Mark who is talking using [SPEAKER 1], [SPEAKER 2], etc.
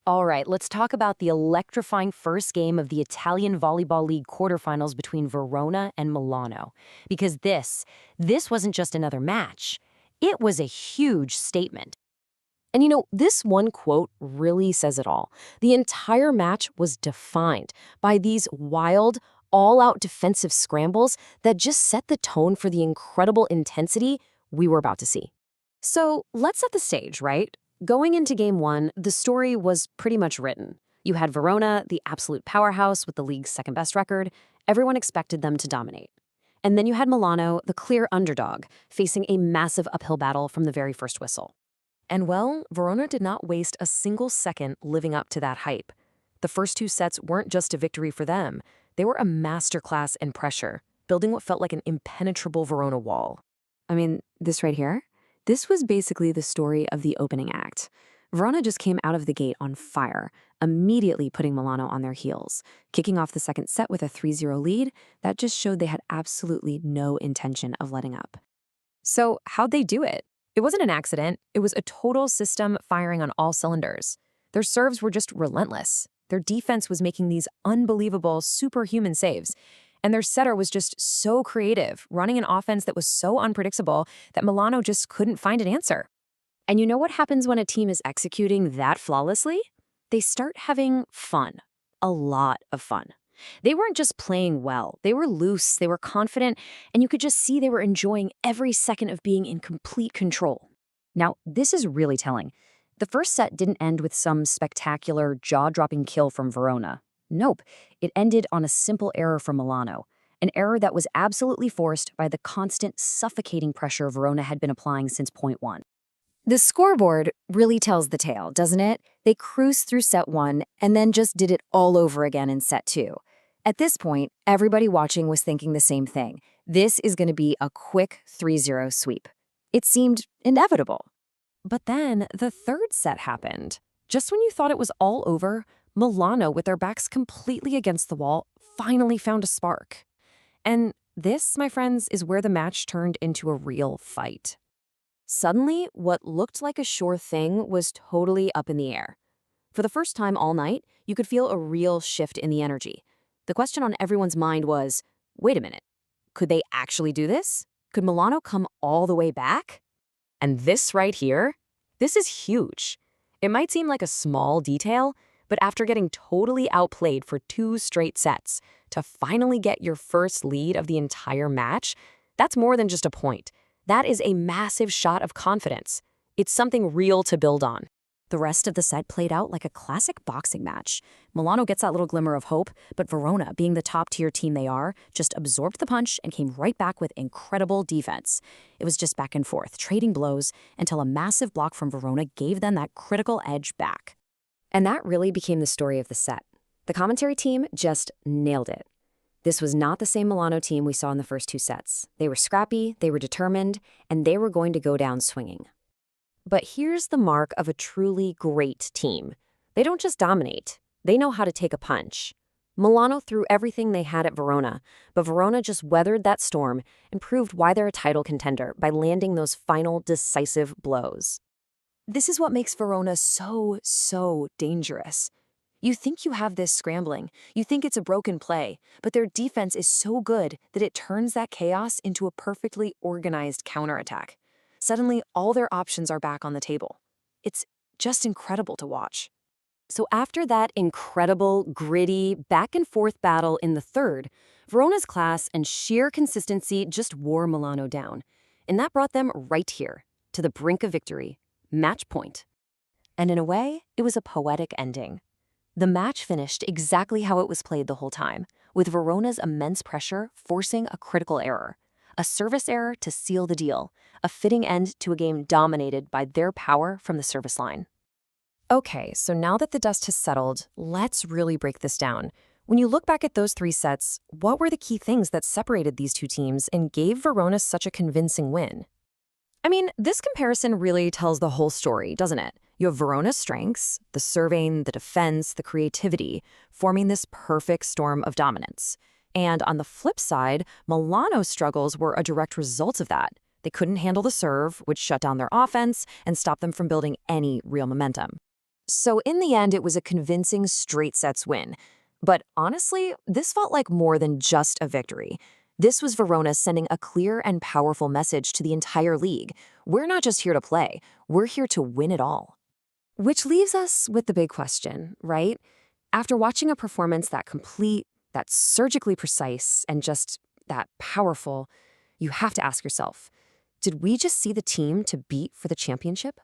[SPEAKER 1] All right, let's talk about the electrifying first game of the Italian Volleyball League quarterfinals between Verona and Milano. Because this wasn't just another match. It was a huge statement. And this one quote really says it all. The entire match was defined by these wild, all-out defensive scrambles that just set the tone for the incredible intensity we were about to see. So let's set the stage, right? Going into game one, the story was pretty much written. You had Verona, the absolute powerhouse with the league's second-best record. Everyone expected them to dominate. And then you had Milano, the clear underdog, facing a massive uphill battle from the very first whistle. And well, Verona did not waste a single second living up to that hype. The first two sets weren't just a victory for them. They were a masterclass in pressure, building what felt like an impenetrable Verona wall. I mean, this right here? This was basically the story of the opening act. Verona just came out of the gate on fire, immediately putting Milano on their heels. Kicking off the second set with a 3-0 lead, that just showed they had absolutely no intention of letting up. So how'd they do it? It wasn't an accident. It was a total system firing on all cylinders. Their serves were just relentless. Their defense was making these unbelievable, superhuman saves. And their setter was just so creative, running an offense that was so unpredictable that Milano just couldn't find an answer. And you know what happens when a team is executing that flawlessly? They start having fun. A lot of fun. They weren't just playing well. They were loose, they were confident, and you could just see they were enjoying every second of being in complete control. Now, this is really telling. The first set didn't end with some spectacular, jaw-dropping kill from Verona. Nope, it ended on a simple error from Milano, an error that was absolutely forced by the constant, suffocating pressure Verona had been applying since point one. The scoreboard really tells the tale, doesn't it? They cruised through set one and then just did it all over again in set two. At this point, everybody watching was thinking the same thing. This is going to be a quick 3-0 sweep. It seemed inevitable. But then the third set happened. Just when you thought it was all over, Milano, with their backs completely against the wall, finally found a spark. And this, my friends, is where the match turned into a real fight. Suddenly, what looked like a sure thing was totally up in the air. For the first time all night, you could feel a real shift in the energy. The question on everyone's mind was, wait a minute, could they actually do this? Could Milano come all the way back? And this right here, this is huge. It might seem like a small detail, but after getting totally outplayed for 2 straight sets, to finally get your first lead of the entire match, that's more than just a point. That is a massive shot of confidence. It's something real to build on. The rest of the set played out like a classic boxing match. Milano gets that little glimmer of hope, but Verona, being the top-tier team they are, just absorbed the punch and came right back with incredible defense. It was just back and forth, trading blows, until a massive block from Verona gave them that critical edge back. And that really became the story of the set. The commentary team just nailed it. This was not the same Milano team we saw in the first 2 sets. They were scrappy, they were determined, and they were going to go down swinging. But here's the mark of a truly great team. They don't just dominate. They know how to take a punch. Milano threw everything they had at Verona, but Verona just weathered that storm and proved why they're a title contender by landing those final decisive blows. This is what makes Verona so dangerous. You think you have this scrambling, you think it's a broken play, but their defense is so good that it turns that chaos into a perfectly organized counterattack. Suddenly, all their options are back on the table. It's just incredible to watch. So after that incredible, gritty, back-and-forth battle in the third, Verona's class and sheer consistency just wore Milano down. And that brought them right here, to the brink of victory, match point. And in a way, it was a poetic ending. The match finished exactly how it was played the whole time, with Verona's immense pressure forcing a critical error. A service error to seal the deal, a fitting end to a game dominated by their power from the service line. Okay, so now that the dust has settled, let's really break this down. When you look back at those 3 sets, what were the key things that separated these 2 teams and gave Verona such a convincing win? I mean, this comparison really tells the whole story, doesn't it? You have Verona's strengths, the serving, the defense, the creativity, forming this perfect storm of dominance. And on the flip side, Milano's struggles were a direct result of that. They couldn't handle the serve, which shut down their offense and stopped them from building any real momentum.
[SPEAKER 2] So in the end, it was a convincing straight sets win. But honestly, this felt like more than just a victory. This was Verona sending a clear and powerful message to the entire league. We're not just here to play, we're here to win it all. Which leaves us with the big question, right? After watching a performance that complete, that surgically precise, and just that powerful, you have to ask yourself, did we just see the team to beat for the championship?